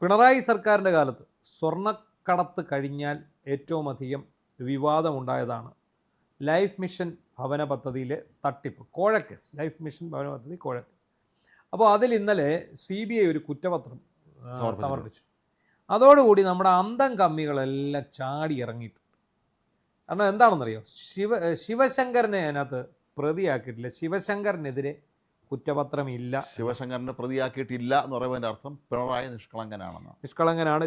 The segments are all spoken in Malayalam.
പിണറായി സർക്കാരിൻ്റെ കാലത്ത് സ്വർണ്ണക്കടത്ത് കഴിഞ്ഞാൽ ഏറ്റവും അധികം വിവാദമുണ്ടായതാണ് ലൈഫ് മിഷൻ ഭവന പദ്ധതിയിലെ തട്ടിപ്പ്, കോഴക്കേസ്. ലൈഫ് മിഷൻ ഭവന പദ്ധതി കോഴക്കേസ്. അപ്പോൾ അതിൽ ഇന്നലെ CBI ഒരു കുറ്റപത്രം സമർപ്പിച്ചു. അതോടുകൂടി നമ്മുടെ അന്തം കമ്മികളെല്ലാം ചാടി ഇറങ്ങിയിട്ടുണ്ട്. കാരണം എന്താണെന്നറിയോ, ശിവശങ്കരനെ അതിനകത്ത് പ്രതിയാക്കിയിട്ടില്ല. ശിവശങ്കരനെതിരെ കുറ്റപത്രമില്ല. ശിവശങ്കരനെ പ്രതിയാക്കിയിട്ടില്ല എന്ന് പറയുന്നതിൻ്റെ അർത്ഥം പിണറായി നിഷ്കളങ്കനാണെന്ന്. നിഷ്കളങ്കനാണ്.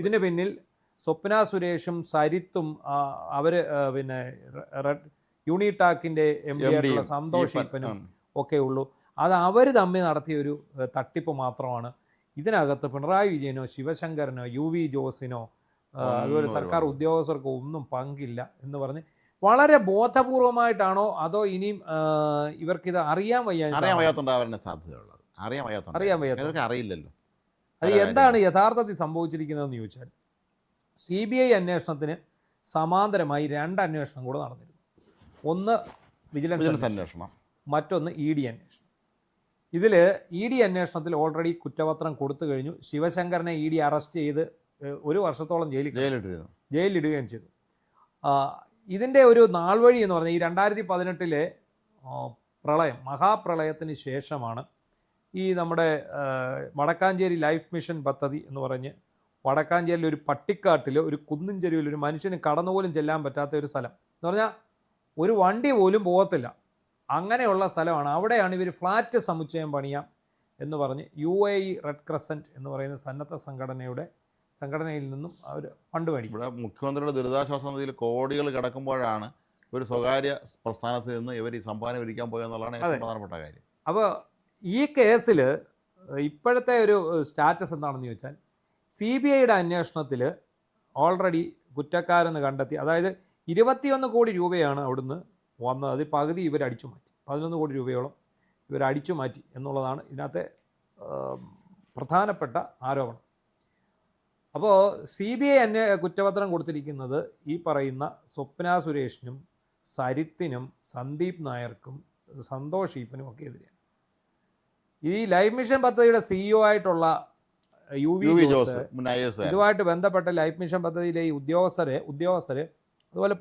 ഇതിന് പിന്നിൽ സ്വപ്ന സുരേഷും സരിത്തും അവർ പിന്നെ യൂണിടാക്കിൻ്റെ MD ആയിട്ടുള്ള സന്തോഷ് ഈപ്പനും ഒക്കെ ഉള്ളൂ. അത് അവർ തമ്മിൽ നടത്തിയൊരു തട്ടിപ്പ് മാത്രമാണ്. ഇതിനകത്ത് പിണറായി വിജയനോ ശിവശങ്കരനോ UV ജോസിനോ അതുപോലെ സർക്കാർ ഉദ്യോഗസ്ഥർക്കോ ഒന്നും പങ്കില്ല എന്ന് പറഞ്ഞ് വളരെ ബോധപൂർവമായിട്ടാണോ അതോ ഇനിയും ഇവർക്കിത് അറിയാൻ വയ്യാത്തതുണ്ടാവാൻ സാധ്യതയുള്ളത്? അറിയാൻ വയ്യാത്ത അറിയില്ലല്ലോ. അത് എന്താണ് യഥാർത്ഥത്തിൽ സംഭവിച്ചിരിക്കുന്നതെന്ന് ചോദിച്ചാൽ, CBI അന്വേഷണത്തിന് സമാന്തരമായി 2 അന്വേഷണം കൂടെ നടന്നിരുന്നു. ഒന്ന് വിജിലൻസ് അന്വേഷണം, മറ്റൊന്ന് ED അന്വേഷണം. ഇതിൽ ED അന്വേഷണത്തിൽ ഓൾറെഡി കുറ്റപത്രം കൊടുത്തു കഴിഞ്ഞു. ശിവശങ്കരനെ ED അറസ്റ്റ് ചെയ്ത് 1 വർഷത്തോളം ജയിലിലിടുകയും ചെയ്തു. ഇതിൻ്റെ ഒരു നാൾ വഴി എന്ന് പറഞ്ഞാൽ ഈ 2018 പ്രളയം, മഹാപ്രളയത്തിന് ശേഷമാണ് ഈ നമ്മുടെ വടക്കാഞ്ചേരി ലൈഫ് മിഷൻ പദ്ധതി എന്ന് പറഞ്ഞ് വടക്കാഞ്ചേരിയിൽ ഒരു പട്ടിക്കാട്ടിൽ ഒരു കുന്നിൻ ചെരുവിൽ ഒരു മനുഷ്യന് കടന്നുപോലും ചെല്ലാൻ പറ്റാത്ത ഒരു സ്ഥലം എന്ന് പറഞ്ഞാൽ ഒരു വണ്ടി പോലും പോകത്തില്ല, അങ്ങനെയുള്ള സ്ഥലമാണ്. അവിടെയാണ് ഇവർ ഫ്ലാറ്റ് സമുച്ചയം പണിയാം എന്ന് പറഞ്ഞ് UAE റെഡ് ക്രസൻറ്റ് എന്ന് പറയുന്ന സന്നദ്ധ സംഘടനയിൽ നിന്നും അവർ ഫണ്ട് മേടിക്കും. ഇവിടെ മുഖ്യമന്ത്രിയുടെ ദുരിതാശ്വാസ നിധിയിൽ കോടികൾ കിടക്കുമ്പോഴാണ് ഒരു സ്വകാര്യ പ്രസ്ഥാനത്തിൽ നിന്ന് ഇവർ ഈ സംഭാവന വിരിക്കാൻ പോയെന്നുള്ളതാണ് ഏറ്റവും പ്രധാനപ്പെട്ട കാര്യം. അപ്പോൾ ഈ കേസിൽ ഇപ്പോഴത്തെ ഒരു സ്റ്റാറ്റസ് എന്താണെന്ന് ചോദിച്ചാൽ, CBIയുടെ അന്വേഷണത്തിൽ ഓൾറെഡി കുറ്റക്കാരെന്ന് കണ്ടെത്തി. അതായത് 21 കോടി രൂപയാണ് അവിടുന്ന് വന്നത്. അതിൽ പകുതി ഇവർ അടിച്ചു മാറ്റി. 11 കോടി രൂപയോളം ഇവർ അടിച്ചു മാറ്റി എന്നുള്ളതാണ് ഇതിനകത്തെ പ്രധാനപ്പെട്ട ആരോപണം. അപ്പോൾ CBI കുറ്റപത്രം കൊടുത്തിരിക്കുന്നത് ഈ പറയുന്ന സ്വപ്ന സുരേഷിനും സരിത്തിനും സന്ദീപ് നായർക്കും സന്തോഷ് ഈപ്പനും ഒക്കെ എതിരെയാണ്. ഈ ലൈഫ് മിഷൻ പദ്ധതിയുടെ CEO ആയിട്ടുള്ള UV ജോസ്, ഇതുമായിട്ട് ബന്ധപ്പെട്ട ലൈഫ് മിഷൻ പദ്ധതിയിലെ ഈ ഉദ്യോഗസ്ഥര് അതുപോലെ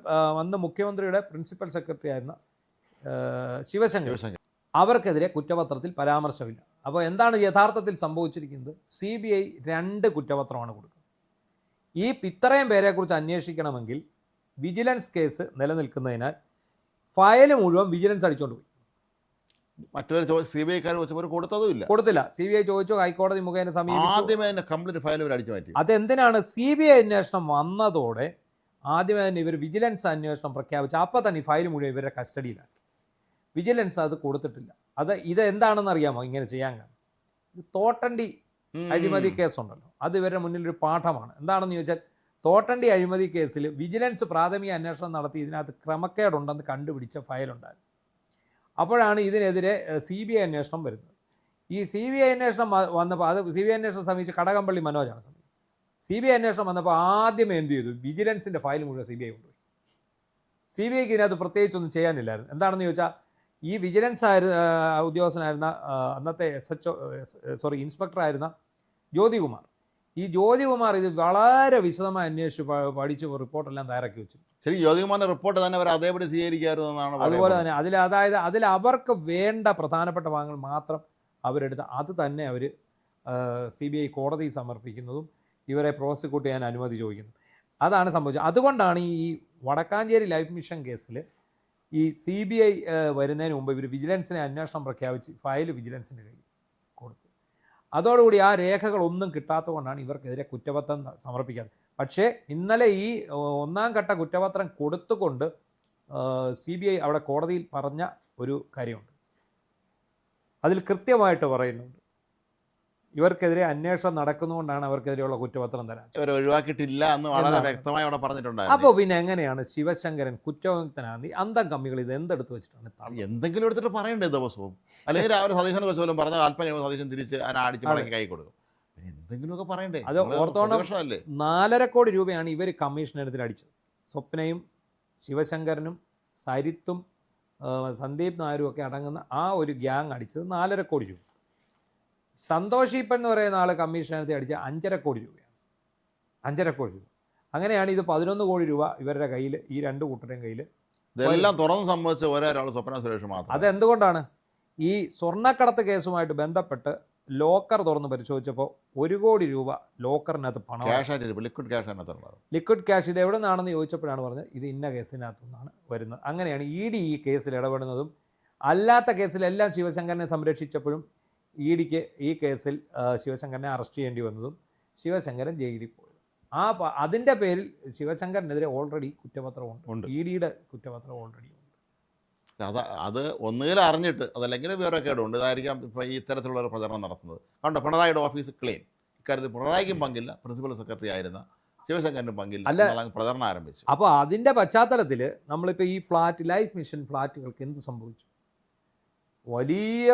അന്ന് മുഖ്യമന്ത്രിയുടെ പ്രിൻസിപ്പൽ സെക്രട്ടറി ആയിരുന്ന ശിവശങ്കർ, അവർക്കെതിരെ കുറ്റപത്രത്തിൽ പരാമർശമില്ല. അപ്പോൾ എന്താണ് യഥാർത്ഥത്തിൽ സംഭവിച്ചിരിക്കുന്നത്? CBI 2 കുറ്റപത്രമാണ് കൊടുക്കുന്നത്. ഈ ഇത്രയും പേരെക്കുറിച്ച് അന്വേഷിക്കണമെങ്കിൽ വിജിലൻസ് കേസ് നിലനിൽക്കുന്നതിനാൽ ഫയൽ മുഴുവൻ വിജിലൻസ് അടിച്ചുകൊണ്ട് പോയി. മറ്റൊരു CBIക്കാർ കൊടുത്തില്ല. CBI ചോദിച്ചു, ഹൈക്കോടതി മുഖേന സമീപിച്ചു. അതെന്തിനാണ്? CBI അന്വേഷണം വന്നതോടെ ആദ്യമേ തന്നെ ഇവർ വിജിലൻസ് അന്വേഷണം പ്രഖ്യാപിച്ചു. അപ്പോൾ തന്നെ ഈ ഫയൽ മുഴുവൻ ഇവരുടെ കസ്റ്റഡിയിലാക്കി. വിജിലൻസ് അത് കൊടുത്തിട്ടില്ല. ഇത് എന്താണെന്ന് അറിയാമോ ഇങ്ങനെ ചെയ്യാൻ കാരണം? തോട്ടണ്ടി അഴിമതി കേസുണ്ടല്ലോ, അത് ഇവരുടെ മുന്നിലൊരു പാഠമാണ്. എന്താണെന്ന് ചോദിച്ചാൽ, തോട്ടണ്ടി അഴിമതി കേസിൽ വിജിലൻസ് പ്രാഥമിക അന്വേഷണം നടത്തി ഇതിനകത്ത് ക്രമക്കേടുണ്ടെന്ന് കണ്ടുപിടിച്ച ഫയലുണ്ടായിരുന്നു. അപ്പോഴാണ് ഇതിനെതിരെ CBI അന്വേഷണം വരുന്നത്. ഈ CBI അന്വേഷണം വന്നപ്പോൾ CBI അന്വേഷണം സമീപിച്ച് കടകംപള്ളി മനോജാണ് സമീപിച്ചത്. CBI അന്വേഷണം വന്നപ്പോൾ ആദ്യമേ എന്ത് ചെയ്തു? വിജിലൻസിൻ്റെ ഫയൽ മുഴുവൻ CBI കൊണ്ടുപോയി. CBIക്ക് ഇതിനകത്ത് പ്രത്യേകിച്ചൊന്നും ചെയ്യാനില്ലായിരുന്നു. എന്താണെന്ന് ചോദിച്ചാൽ, ഈ വിജിലൻസ് ഉദ്യോഗസ്ഥനായിരുന്ന അന്നത്തെ ഇൻസ്പെക്ടറായിരുന്ന ജ്യോതികുമാർ, ഈ ജ്യോതികുമാർ ഇത് വളരെ വിശദമായി അന്വേഷിച്ച് പഠിച്ച് റിപ്പോർട്ടെല്ലാം തയ്യാറാക്കി വെച്ചു. ശരി, ജ്യോതികുമാറിൻ്റെ റിപ്പോർട്ട് തന്നെ അവർ അതേപടി സ്വീകരിക്കാറുണ്ടെന്നാണ്. അതുപോലെ തന്നെ അതിൽ അവർക്ക് വേണ്ട പ്രധാനപ്പെട്ട ഭാഗങ്ങൾ മാത്രം അവരെടുത്ത് അത് തന്നെ അവർ CBI കോടതിയിൽ സമർപ്പിക്കുന്നതും ഇവരെ പ്രോസിക്യൂട്ട് ചെയ്യാൻ അനുമതി ചോദിക്കുന്നു. അതാണ് സംഭവിച്ചത്. അതുകൊണ്ടാണ് ഈ വടക്കാഞ്ചേരി ലൈഫ് മിഷൻ കേസിൽ ഈ CBI വരുന്നതിന് മുമ്പ് ഇവർ വിജിലൻസിനെ അന്വേഷണം പ്രഖ്യാപിച്ച് ഫയൽ വിജിലൻസിൻ്റെ കയ്യിൽ കൊടുത്തു. അതോടുകൂടി ആ രേഖകളൊന്നും കിട്ടാത്തതുകൊണ്ടാണ് ഇവർക്കെതിരെ കുറ്റപത്രം സമർപ്പിക്കാത്തത്. പക്ഷേ ഇന്നലെ ഈ 1ാം ഘട്ട കുറ്റപത്രം കൊടുത്തുകൊണ്ട് CBI അവിടെ കോടതിയിൽ പറഞ്ഞ ഒരു കാര്യമുണ്ട്. അതിൽ കൃത്യമായിട്ട് പറയുന്നുണ്ട്, ഇവർക്കെതിരെ അന്വേഷണം നടക്കുന്നതുകൊണ്ടാണ് അവർക്കെതിരെയുള്ള കുറ്റപത്രം തരാൻ ഒഴിവാക്കിയിട്ടില്ല എന്ന് വളരെ വ്യക്തമായി അവിടെ പറഞ്ഞിട്ടുണ്ട്. അപ്പോൾ പിന്നെ എങ്ങനെയാണ് ശിവശങ്കരൻ കുറ്റവിമുക്തനാണ്? അന്തം കമ്മികൾ ഇത് എന്തെടുത്ത് വെച്ചിട്ടാണ്? എന്തെങ്കിലും എടുത്തിട്ട് പറയണ്ടേ ദിവസവും? അല്ലെങ്കിൽ രാവിലെ സതീശനെ കുറിച്ച് പോലും പറഞ്ഞ അല്പം സതീശൻ തിരിച്ച് അടിച്ച് മടക്കി കൈ കൊടുക്കും. എന്തെങ്കിലുമൊക്കെ പറയണ്ടേ? അത് ഓർത്തോണം, 4.5 കോടി രൂപയാണ് ഇവർ കമ്മീഷനെടുത്തിൽ അടിച്ചത്. സ്വപ്നയും ശിവശങ്കരനും സരിത്തും സന്ദീപ് നായരും ഒക്കെ അടങ്ങുന്ന ആ ഒരു ഗ്യാങ് അടിച്ചത് 4.5 കോടി രൂപ. സന്തോഷ് ഈപ്പൻ എന്ന് പറയുന്ന ആൾ കമ്മീഷനകത്ത് അടിച്ച 5.5 കോടി രൂപയാണ്. 5.5 കോടി രൂപ. അങ്ങനെയാണ് ഇത് 11 കോടി രൂപ ഇവരുടെ കയ്യിൽ, ഈ രണ്ട് കൂട്ടരുടെയും കയ്യിൽ. ഇതെല്ലാം തുറന്ന് സംബന്ധിച്ച ഒരാൾ സ്വപ്ന സുരേഷ് മാത്രം. അതെന്തുകൊണ്ടാണ്? ഈ സ്വർണ്ണക്കടത്ത് കേസുമായിട്ട് ബന്ധപ്പെട്ട് ലോക്കർ തുറന്ന് പരിശോധിച്ചപ്പോൾ 1 കോടി രൂപ ലോക്കറിനകത്ത് പണം, ലിക്വിഡ് ക്യാഷ് അതിനകത്തുള്ളത്. Liquid cash. ഇത് എവിടെ നിന്നാണെന്ന് ചോദിച്ചപ്പോഴാണ് പറഞ്ഞത് ഇത് ഇന്ന കേസിനകത്തു നിന്നാണ് വരുന്നത്. അങ്ങനെയാണ് ED ഈ കേസിൽ ഇടപെടുന്നതും. അല്ലാത്ത കേസിലെല്ലാം ശിവശങ്കരനെ സംരക്ഷിച്ചപ്പോഴും EDക്ക് ഈ കേസിൽ ശിവശങ്കരനെ അറസ്റ്റ് ചെയ്യേണ്ടി വന്നതും ശിവശങ്കരൻ ജയിലിൽ പോയത്. അതിൻ്റെ പേരിൽ ശിവശങ്കരനെതിരെ ഓൾറെഡി കുറ്റപത്രമുണ്ട്. EDയുടെ കുറ്റപത്രം ഓൾറെഡി ഉണ്ട്. അത് ഒന്നുകിൽ അറിഞ്ഞിട്ട് അതല്ലെങ്കിൽ വേറെ കേടുണ്ട്. ഇതായിരിക്കാം ഇപ്പോൾ ഈ ഇത്തരത്തിലുള്ള ഒരു പ്രചരണം നടത്തുന്നത്. കണ്ടോ, പിണറായിയുടെ ഓഫീസ് ക്ലീൻ. ഇക്കാര്യത്തിൽ പിണറായിക്കും പങ്കില്ല, പ്രിൻസിപ്പൽ സെക്രട്ടറി ആയിരുന്ന ശിവശങ്കരനും പങ്കില്ല എന്നുള്ള പ്രചരണം ആരംഭിച്ചു. അപ്പോൾ അതിൻ്റെ പശ്ചാത്തലത്തിൽ നമ്മളിപ്പോൾ ഈ ഫ്ലാറ്റ്, ലൈഫ് മിഷൻ ഫ്ലാറ്റുകൾക്ക് എന്ത് സംഭവിച്ചു? വലിയ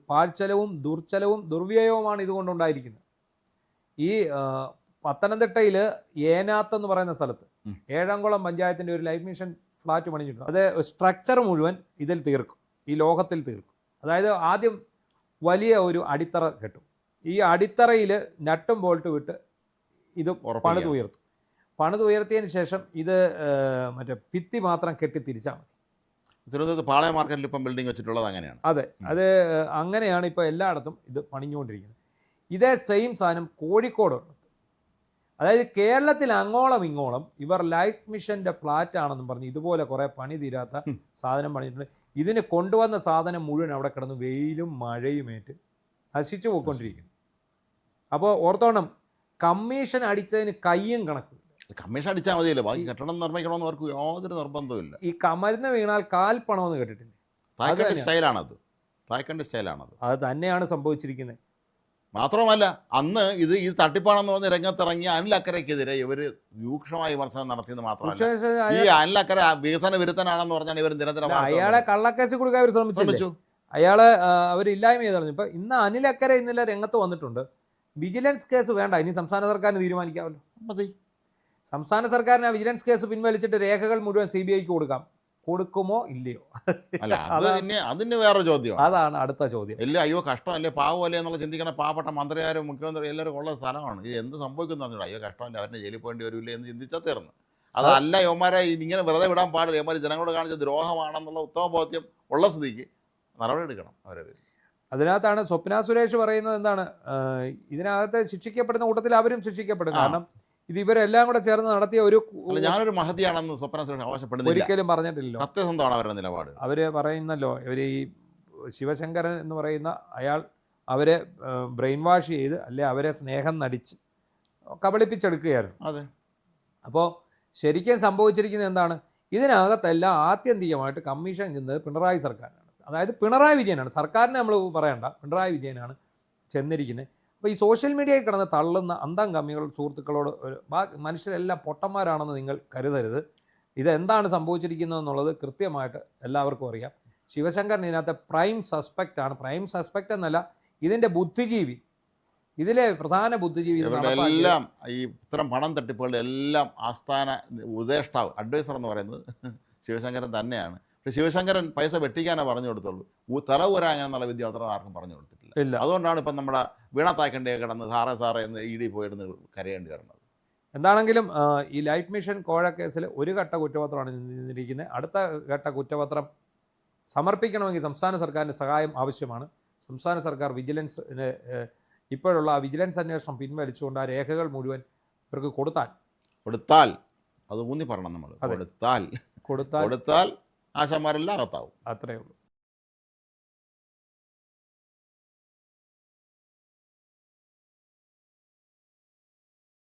പാഴ്ചലവും ദുർച്ചലവും ദുർവ്യയവുമാണ് ഇതുകൊണ്ടുണ്ടായിരിക്കുന്നത്. ഈ പത്തനംതിട്ടയിൽ ഏനാത്ത് എന്ന് പറയുന്ന സ്ഥലത്ത് ഏഴംകുളം പഞ്ചായത്തിൻ്റെ ഒരു ലൈഫ് മിഷൻ ഫ്ലാറ്റ് പണിഞ്ഞിട്ടുണ്ട്. അത് സ്ട്രക്ചർ മുഴുവൻ ഇതിൽ തീർക്കും, ഈ ലോഹത്തിൽ തീർക്കും. അതായത് ആദ്യം വലിയ ഒരു അടിത്തറ കെട്ടും. ഈ അടിത്തറയിൽ നട്ടും ബോൾട്ട് വിട്ട് ഇത് പണിതുയർത്തിയതിന് ശേഷം ഇത് മറ്റേ ഭിത്തി മാത്രം കെട്ടി തിരിച്ചാൽ മതി. തിരുവനന്തപുരത്ത് പാളയ മാർക്കറ്റിൽ ഇപ്പം ബിൽഡിംഗ് വെച്ചിട്ടുള്ളത് അങ്ങനെയാണ്. അതെ, അത് അങ്ങനെയാണ് ഇപ്പോൾ എല്ലായിടത്തും ഇത് പണിഞ്ഞുകൊണ്ടിരിക്കുന്നത്. ഇതേ സെയിം സാധനം കോഴിക്കോടുണ്ട്. അതായത് കേരളത്തിൽ അങ്ങോളം ഇങ്ങോളം ഇവർ ലൈഫ് മിഷൻ്റെ ഫ്ലാറ്റ് ആണെന്നും പറഞ്ഞ് ഇതുപോലെ കുറേ പണി തീരാത്ത സാധനം പണിഞ്ഞിട്ടുണ്ട്. ഇതിന് കൊണ്ടുവന്ന സാധനം മുഴുവൻ അവിടെ കിടന്ന് വെയിലും മഴയുമേറ്റ് നശിച്ചു പോയിക്കൊണ്ടിരിക്കുന്നു. അപ്പോൾ ഓർത്തോണം, കമ്മീഷൻ അടിച്ചതിന് കയ്യും കണക്കും. കമ്മീഷൻ അടിച്ചാൽ മതിയല്ലോ, ബാക്കി കെട്ടണം നിർമ്മിക്കണമെന്ന് അവർക്ക് യാതൊരു നിർബന്ധമില്ല. ഈ മരുന്ന് വീണാൽ കാൽ പണമെന്ന് കേട്ടിട്ടില്ലേ? തായ്ക്കണ്ടി സ്റ്റൈലാണത്. തായ്ക്കണ്ടി സ്റ്റൈലാണത്. അത് തന്നെയാണ് സംഭവിച്ചിരിക്കുന്നത്. മാത്രമല്ല, അന്ന് ഇത് തട്ടിപ്പാണെന്ന് പറഞ്ഞ് രംഗത്തിറങ്ങിയ അനിൽ അക്കരയ്ക്കെതിരെ ഇവർ രൂക്ഷമായ വിമർശനം നടത്തിയെന്ന് മാത്രമല്ല, ഈ അനിൽ അക്കര വികസന വിരുദ്ധനാണെന്ന് പറഞ്ഞാണ് ഇവർ നിരന്തരം അയാളെ കള്ളക്കേസ് കൊടുക്കാൻ അവർ ശ്രമിച്ചു. അയാളെ അവരില്ലായ്മ ചെയ്തു. ഇപ്പം ഇന്ന് അനിൽ അക്കര ഇന്നലെ രംഗത്ത് വന്നിട്ടുണ്ട്. വിജിലൻസ് കേസ് വേണ്ട, ഇനി സംസ്ഥാന സർക്കാരിന് തീരുമാനിക്കാമല്ലോ. മതി, സംസ്ഥാന സർക്കാരിന് ആ വിജിലൻസ് കേസ് പിൻവലിച്ചിട്ട് രേഖകൾ മുഴുവൻ CBIക്ക് കൊടുക്കുമോ ഇല്ലയോ? അല്ല, അതിന് വേറെ ചോദ്യം. അതാണ് അടുത്ത ചോദ്യം. എല്ലാം അയ്യോ കഷ്ടമല്ലേ, പാവമല്ലേ എന്നുള്ള ചിന്തിക്കുന്ന പാവപ്പെട്ട മന്ത്രിമാരും മുഖ്യമന്ത്രി എല്ലാവരും ഉള്ള സ്ഥലമാണ്. ഇത് എന്ത് സംഭവിക്കുന്നു പറഞ്ഞാൽ അയ്യോ കഷ്ടമല്ലേ, അവരുടെ ജയിലിൽ പോകേണ്ടി വരില്ലേ എന്ന് ചിന്തിച്ചാൽ തീർന്നു. അതല്ല, യവന്മാരെ ഇങ്ങനെ വെറുതെ വിടാൻ പാടില്ല. യവന്മാർ ജനങ്ങളോട് കാണിച്ച ദ്രോഹമാണെന്നുള്ള ഉത്തമ ബോധ്യം ഉള്ള സ്ഥിതിക്ക് നടപടി എടുക്കണം അവരെ. അതിനകത്താണ് സ്വപ്ന സുരേഷ് പറയുന്നത് എന്താണ്, ഇതിനകത്ത് ശിക്ഷിക്കപ്പെടുന്ന കൂട്ടത്തിൽ അവരും ശിക്ഷിക്കപ്പെടും. കാരണം ഇത് ഇവരെല്ലാം കൂടെ ചേർന്ന് നടത്തിയ ഒരു, ഞാനൊരു മഹതിയാണെന്ന് സ്വപ്ന സുരേഷ് അവകാശപ്പെടുന്നില്ല, ഒരിക്കലും പറഞ്ഞിട്ടില്ലല്ലോ. സത്യസന്ധമാണ് അവരുടെ നിലപാട്. അവർ പറയുന്നല്ലോ, ഇവർ ഈ ശിവശങ്കരൻ എന്ന് പറയുന്ന അയാൾ അവരെ ബ്രെയിൻ വാഷ് ചെയ്ത് അല്ലെ അവരെ സ്നേഹം നടിച്ച് കബളിപ്പിച്ചെടുക്കുകയായിരുന്നു. അതെ. അപ്പോൾ ശരിക്കും സംഭവിച്ചിരിക്കുന്നത് എന്താണ്? ഇതിനകത്തെല്ലാം ആത്യന്തികമായിട്ട് കമ്മീഷൻ ചെന്നത് പിണറായി സർക്കാരാണ്. അതായത് പിണറായി വിജയനാണ്. സർക്കാരിനെ നമ്മൾ പറയണ്ട, പിണറായി വിജയനാണ് ചെന്നിരിക്കുന്നത്. അപ്പോൾ ഈ സോഷ്യൽ മീഡിയയിൽ കിടന്ന് തള്ളുന്ന അന്തം കമ്മികൾ സുഹൃത്തുക്കളോട്, മനുഷ്യരെല്ലാം പൊട്ടന്മാരാണെന്ന് നിങ്ങൾ കരുതരുത്. ഇതെന്താണ് സംഭവിച്ചിരിക്കുന്നത് എന്നുള്ളത് കൃത്യമായിട്ട് എല്ലാവർക്കും അറിയാം. ശിവശങ്കരൻ ഇതിനകത്തെ പ്രൈം സസ്പെക്റ്റ് ആണ്. പ്രൈം സസ്പെക്റ്റ് എന്നല്ല, ഇതിൻ്റെ ബുദ്ധിജീവി, ഇതിലെ പ്രധാന ബുദ്ധിജീവി. എല്ലാം ഈ ഇത്തരം പണം തട്ടിപ്പുകളുടെ എല്ലാം ആസ്ഥാന ഉപദേഷ്ടാവ്, അഡ്വൈസർ എന്ന് പറയുന്നത് ശിവശങ്കരൻ തന്നെയാണ്. പക്ഷേ ശിവശങ്കരൻ പൈസ വെട്ടിക്കാനേ പറഞ്ഞു കൊടുത്തുള്ളൂ. തല ഊരാൻ എന്നുള്ള വിദ്യ അത്ര ആർക്കും പറഞ്ഞു കൊടുത്തിട്ടില്ല. അതുകൊണ്ടാണ് ഇപ്പം നമ്മുടെ വീണ തായ്ക്കണ്ടിയെ കിടന്ന് സാറേ എന്ന് ED പോയിരുന്ന് കരയേണ്ടി വരുന്നത്. എന്താണെങ്കിലും ഈ ലൈഫ് മിഷൻ കോഴ കേസിൽ ഒരു ഘട്ട കുറ്റപത്രമാണ് നിന്നിരിക്കുന്നത്. അടുത്ത ഘട്ട കുറ്റപത്രം സമർപ്പിക്കണമെങ്കിൽ സംസ്ഥാന സർക്കാരിൻ്റെ സഹായം ആവശ്യമാണ്. സംസ്ഥാന സർക്കാർ വിജിലൻസിന് ഇപ്പോഴുള്ള വിജിലൻസ് അന്വേഷണം പിൻവലിച്ചുകൊണ്ട് ആ രേഖകൾ മുഴുവൻ ഇവർക്ക് കൊടുത്താൽ അത് ഊന്നി പറയണം നമ്മൾ. കൊടുത്താൽ ആശാന്മാരെല്ലാം അകത്താവും. അത്രയേ ഉള്ളൂ.